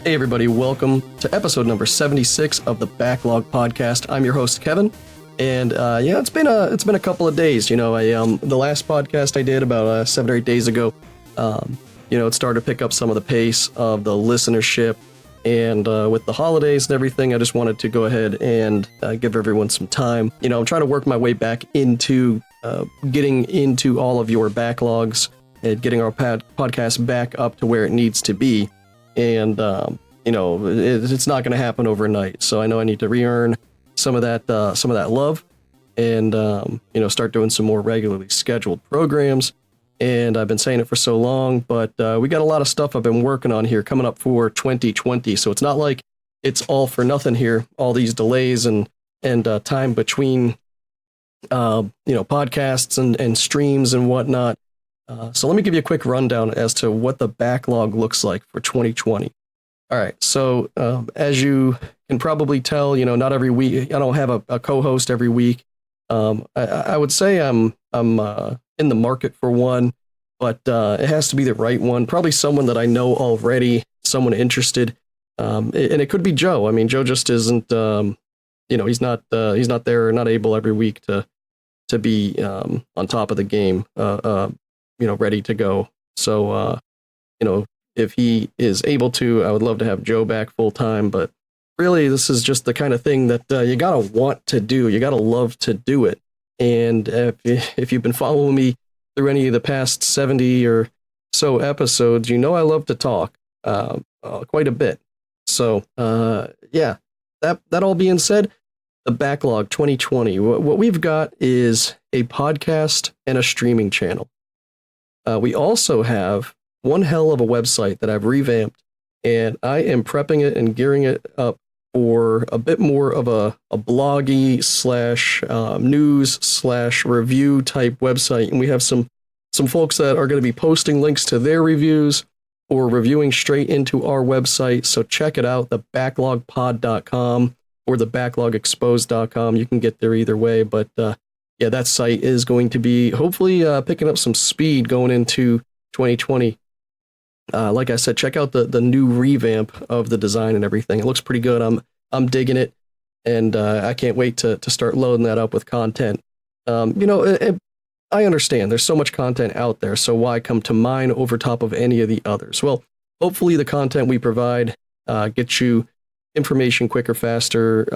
Hey everybody, welcome to episode number 76 of the Backlog Podcast. I'm your host Kevin, and it's been a couple of days. You know, the last podcast I did about 7 or 8 days ago, it started to pick up some of the pace of the listenership, and with the holidays and everything, I just wanted to go ahead and give everyone some time. You know, I'm trying to work my way back into getting into all of your backlogs and getting our podcast back up to where it needs to be. And, it's not going to happen overnight. So I know I need to re-earn some of that love and, start doing some more regularly scheduled programs. And I've been saying it for so long, but we got a lot of stuff I've been working on here coming up for 2020. So it's not like it's all for nothing here, all these delays and time between, podcasts and streams and whatnot. So let me give you a quick rundown as to what the backlog looks like for 2020. All right, so as you can probably tell, not every week, I don't have a co-host every week. I would say I'm in the market for one, but it has to be the right one. Probably someone that I know already, someone interested, and it could be Joe. I mean, Joe just isn't, he's not there or not able every week to be on top of the game. Ready to go. So, if he is able to, I would love to have Joe back full time, but really this is just the kind of thing that you gotta want to do. You gotta love to do it. And if you've been following me through any of the past 70 or so episodes, I love to talk quite a bit. So, that all being said, the Backlog 2020, what we've got is a podcast and a streaming channel. We also have one hell of a website that I've revamped, and I am prepping it and gearing it up for a bit more of a bloggy / news / review type website. And we have some folks that are going to be posting links to their reviews or reviewing straight into our website. So check it out, the backlogpod.com or the backlogexposed.com. You can get there either way, but that site is going to be hopefully picking up some speed going into 2020. Like I said, check out the new revamp of the design and everything. It looks pretty good. I'm digging it, and I can't wait to start loading that up with content. I understand there's so much content out there, so why come to mine over top of any of the others? Well, hopefully the content we provide gets you information quicker, faster,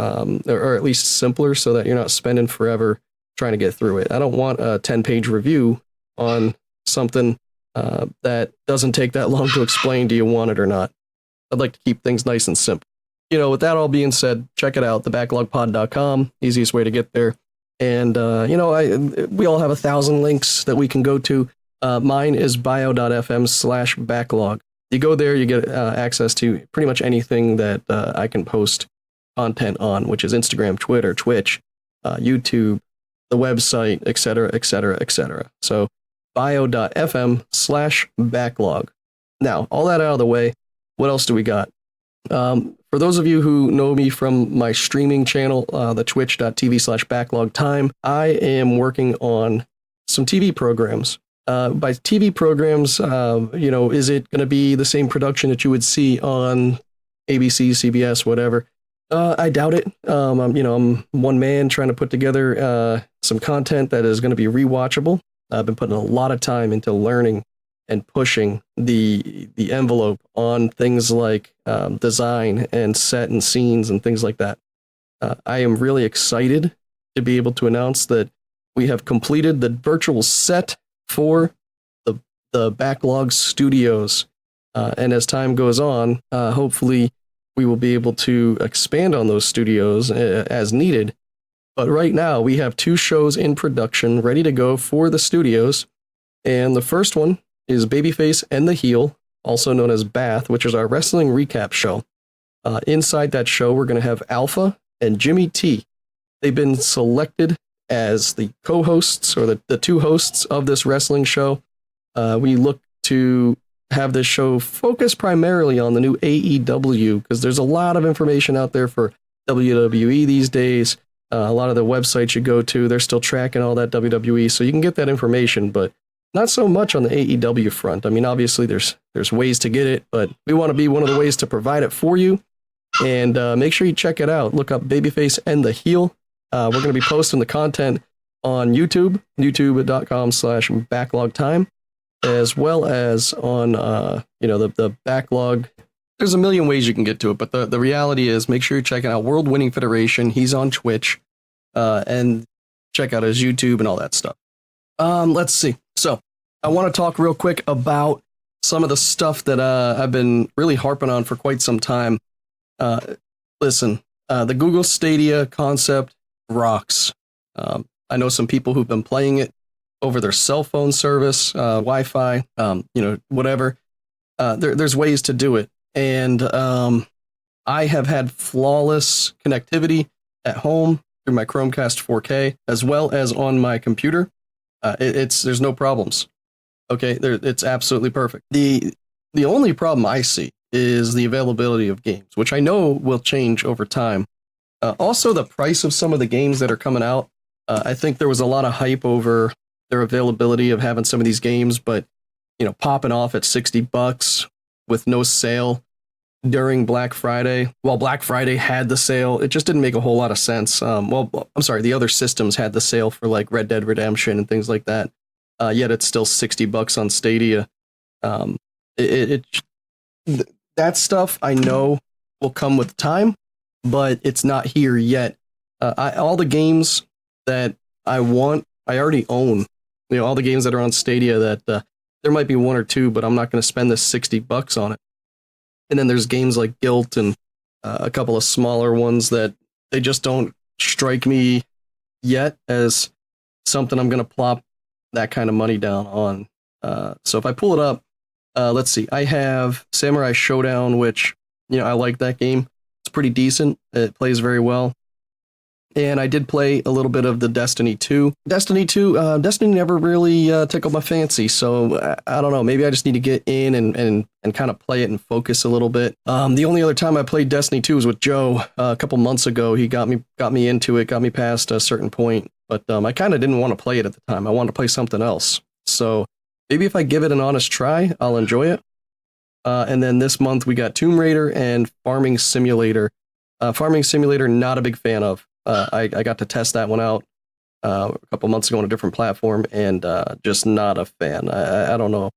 or at least simpler, so that you're not spending forever trying to get through it. I don't want a 10-page review on something that doesn't take that long to explain. Do you want it or not? I'd like to keep things nice and simple. With that all being said, check it out, thebacklogpod.com, easiest way to get there. And, we all have 1,000 links that we can go to. Mine is bio.fm/backlog. You go there, you get access to pretty much anything that I can post content on, which is Instagram, Twitter, Twitch, YouTube, the website, etc., etc., etc. So bio.fm/backlog. Now, all that out of the way, what else do we got? For those of you who know me from my streaming channel, the twitch.tv/backlog time, I am working on some TV programs. By TV programs, is it going to be the same production that you would see on ABC, CBS, whatever? I doubt it. I'm one man trying to put together some content that is going to be rewatchable. I've been putting a lot of time into learning and pushing the envelope on things like design and set and scenes and things like that. I am really excited to be able to announce that we have completed the virtual set for the Backlog Studios. And as time goes on, hopefully we will be able to expand on those studios as needed. But right now, we have 2 shows in production ready to go for the studios. And the first one is Babyface and the Heel, also known as Bath, which is our wrestling recap show. Inside that show, we're going to have Alpha and Jimmy T. They've been selected as the co-hosts or the 2 hosts of this wrestling show. We look to have this show focus primarily on the new AEW, because there's a lot of information out there for WWE these days. A lot of the websites you go to, they're still tracking all that WWE, so you can get that information, but not so much on the AEW front. I mean, obviously there's ways to get it, but we want to be one of the ways to provide it for you. And make sure you check it out. Look up Babyface and the Heel. We're going to be posting the content on YouTube, youtube.com/backlog time, as well as on the backlog. There's a million ways you can get to it, but the reality is, make sure you're checking out World Winning Federation. He's on Twitch, and check out his YouTube and all that stuff. Let's see. So I want to talk real quick about some of the stuff that I've been really harping on for quite some time. Listen, the Google Stadia concept rocks. I know some people who've been playing it over their cell phone service, Wi-Fi, whatever. There's ways to do it. And I have had flawless connectivity at home through my Chromecast 4K, as well as on my computer. There's no problems. Okay, it's absolutely perfect. The only problem I see is the availability of games, which I know will change over time. Also, the price of some of the games that are coming out. I think there was a lot of hype over their availability of having some of these games, but popping off at $60 with no sale during Black Friday. While Black Friday had the sale, it just didn't make a whole lot of sense. The other systems had the sale for like Red Dead Redemption and things like that. Yet it's still $60 on Stadia. That stuff I know will come with time, but it's not here yet. All the games that I want, I already own. All the games that are on Stadia that there might be one or two, but I'm not going to spend this $60 on it. And then there's games like Guilt and a couple of smaller ones that they just don't strike me yet as something I'm going to plop that kind of money down on. So if I pull it up, let's see. I have Samurai Showdown, which, I like that game. It's pretty decent. It plays very well. And I did play a little bit of the Destiny 2. Destiny never really tickled my fancy, so I don't know. Maybe I just need to get in and kind of play it and focus a little bit. The only other time I played Destiny 2 was with Joe a couple months ago. He got me into it, got me past a certain point, but I kind of didn't want to play it at the time. I wanted to play something else. So maybe if I give it an honest try, I'll enjoy it. And then this month we got Tomb Raider and Farming Simulator. Farming Simulator, not a big fan of. I got to test that one out a couple months ago on a different platform, and just not a fan. I don't know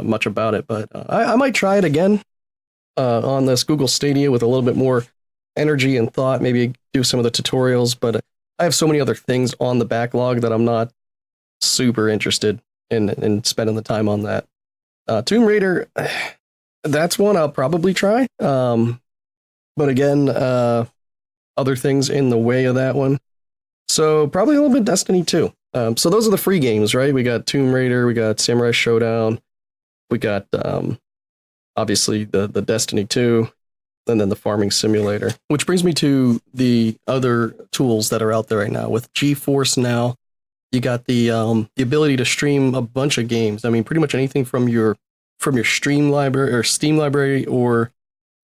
much about it, but I might try it again on this Google Stadia with a little bit more energy and thought, maybe do some of the tutorials, but I have so many other things on the backlog that I'm not super interested in spending the time on that. Tomb Raider, that's one I'll probably try, but again, other things in the way of that one. So probably a little bit Destiny 2. So those are the free games, right? We got Tomb Raider, we got Samurai Showdown, we got obviously the Destiny 2, and then the Farming Simulator. Which brings me to the other tools that are out there right now. With GeForce Now, you got the ability to stream a bunch of games. I mean, pretty much anything from your Stream library or Steam library, or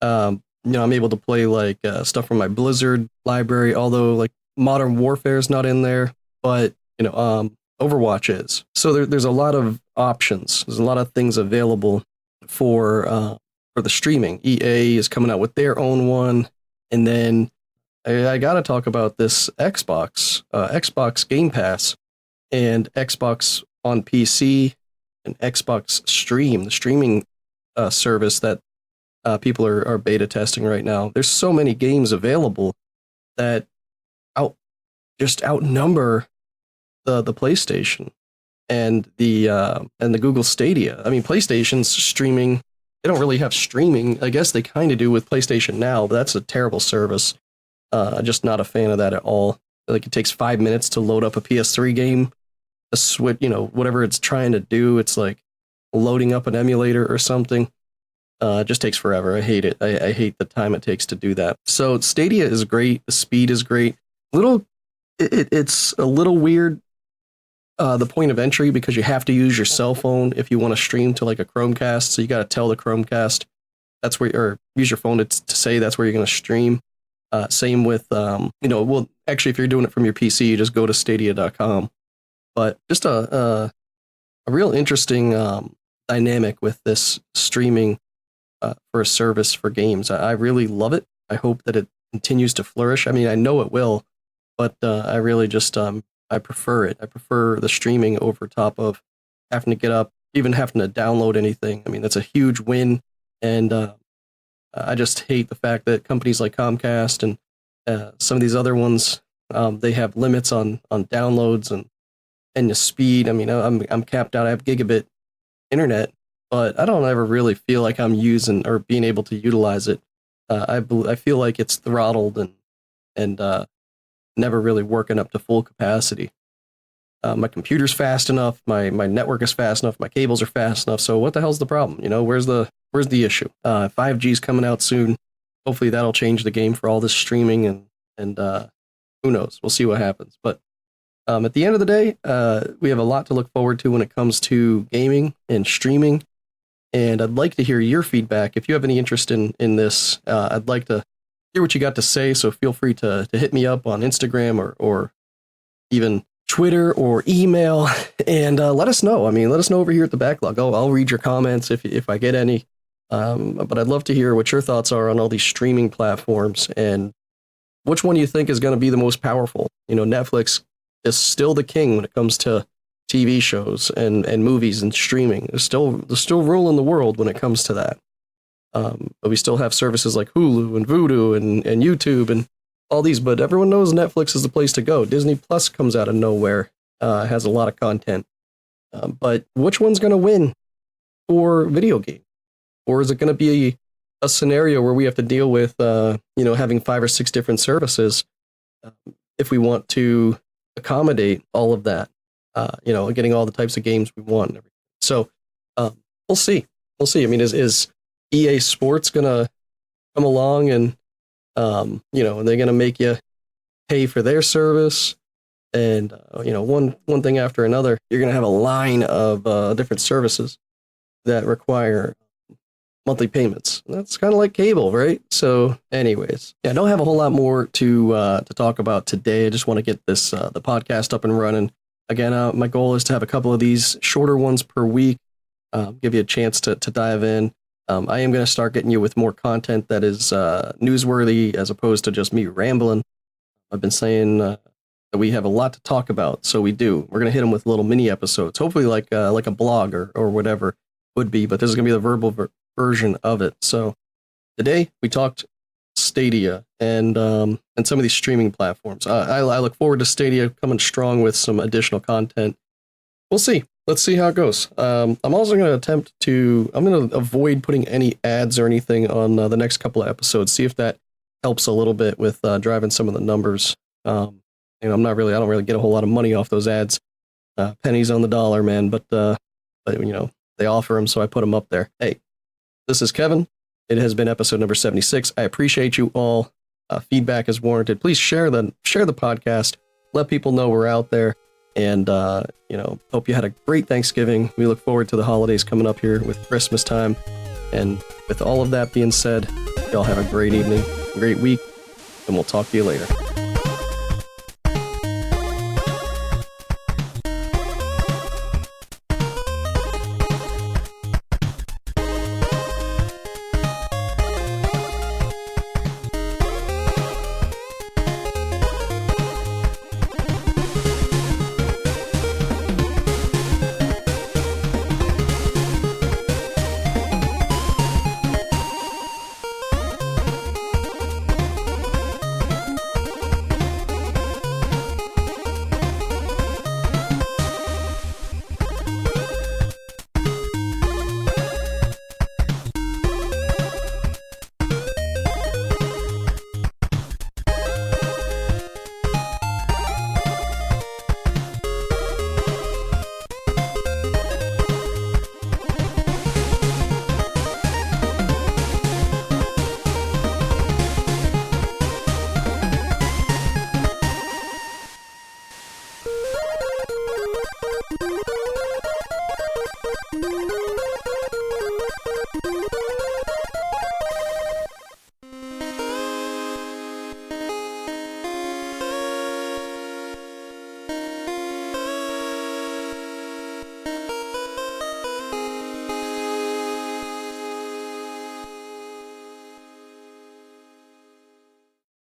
I'm able to play like stuff from my Blizzard library, although like Modern Warfare is not in there, but Overwatch is. So there's a lot of options. There's a lot of things available for the streaming. EA is coming out with their own one, and then I got to talk about this Xbox Game Pass, and Xbox on PC, and Xbox Stream, the streaming service that people are beta testing right now. There's so many games available that outnumber the PlayStation and the Google Stadia. I mean, PlayStation's streaming, they don't really have streaming. I guess they kind of do with PlayStation Now, but that's a terrible service. Just not a fan of that at all. Like, it takes 5 minutes to load up a PS3 game, a switch, whatever it's trying to do. It's like loading up an emulator or something. It just takes forever. I hate it. I hate the time it takes to do that. So Stadia is great. The speed is great. It's a little weird, the point of entry, because you have to use your cell phone if you want to stream to like a Chromecast. So you got to tell the Chromecast that's where, or use your phone to say that's where you're going to stream. Same with, actually, if you're doing it from your PC, you just go to stadia.com. But just a real interesting dynamic with this streaming for a service for games. I really love it. I hope that it continues to flourish. I mean, I know it will, but I really just I prefer it. I prefer the streaming over top of having to get up, even having to download anything. I mean, that's a huge win, and I just hate the fact that companies like Comcast and some of these other ones, they have limits on downloads and the speed. I mean, I'm capped out. I have gigabit internet, but I don't ever really feel like I'm using or being able to utilize it. I feel like it's throttled and never really working up to full capacity. My computer's fast enough, my network is fast enough, my cables are fast enough. So what the hell's the problem? You know, where's the issue? 5G's coming out soon. Hopefully that'll change the game for all this streaming and who knows? We'll see what happens. But at the end of the day, we have a lot to look forward to when it comes to gaming and streaming. And I'd like to hear your feedback. If you have any interest in this, I'd like to hear what you got to say. So feel free to hit me up on Instagram or even Twitter or email and let us know. I mean, let us know over here at the Backlog. I'll read your comments if I get any. But I'd love to hear what your thoughts are on all these streaming platforms and which one you think is going to be the most powerful. You know, Netflix is still the king when it comes to TV shows and movies and streaming. There's still ruling the world when it comes to that. But we still have services like Hulu and Vudu and YouTube and all these, but everyone knows Netflix is the place to go. Disney Plus comes out of nowhere, has a lot of content. But which one's going to win for video game? Or is it going to be a scenario where we have to deal with, having 5 or 6 different services if we want to accommodate all of that, getting all the types of games we want and everything. So we'll see. We'll see. I mean, is EA Sports going to come along and, and they're going to make you pay for their service? And, one thing after another, you're going to have a line of different services that require monthly payments. That's kind of like cable, right? So anyways, I don't have a whole lot more to talk about today. I just want to get this the podcast up and running. Again, my goal is to have a couple of these shorter ones per week, give you a chance to dive in. I am going to start getting you with more content that is newsworthy as opposed to just me rambling. I've been saying that we have a lot to talk about, so we do. We're going to hit them with little mini episodes, hopefully like a blog or whatever would be, but this is going to be the verbal version of it. So today we talked Stadia and some of these streaming platforms. I look forward to Stadia coming strong with some additional content. We'll see. Let's see how it goes. I'm also going to I'm going to avoid putting any ads or anything on the next couple of episodes. See if that helps a little bit with driving some of the numbers. I don't really get a whole lot of money off those ads. Pennies on the dollar, man. But they offer them, so I put them up there. Hey, this is Kevin. It has been episode number 76. I appreciate you all. Feedback is warranted. Please share the podcast. Let people know we're out there. And, hope you had a great Thanksgiving. We look forward to the holidays coming up here with Christmas time. And with all of that being said, y'all have a great evening, a great week, and we'll talk to you later.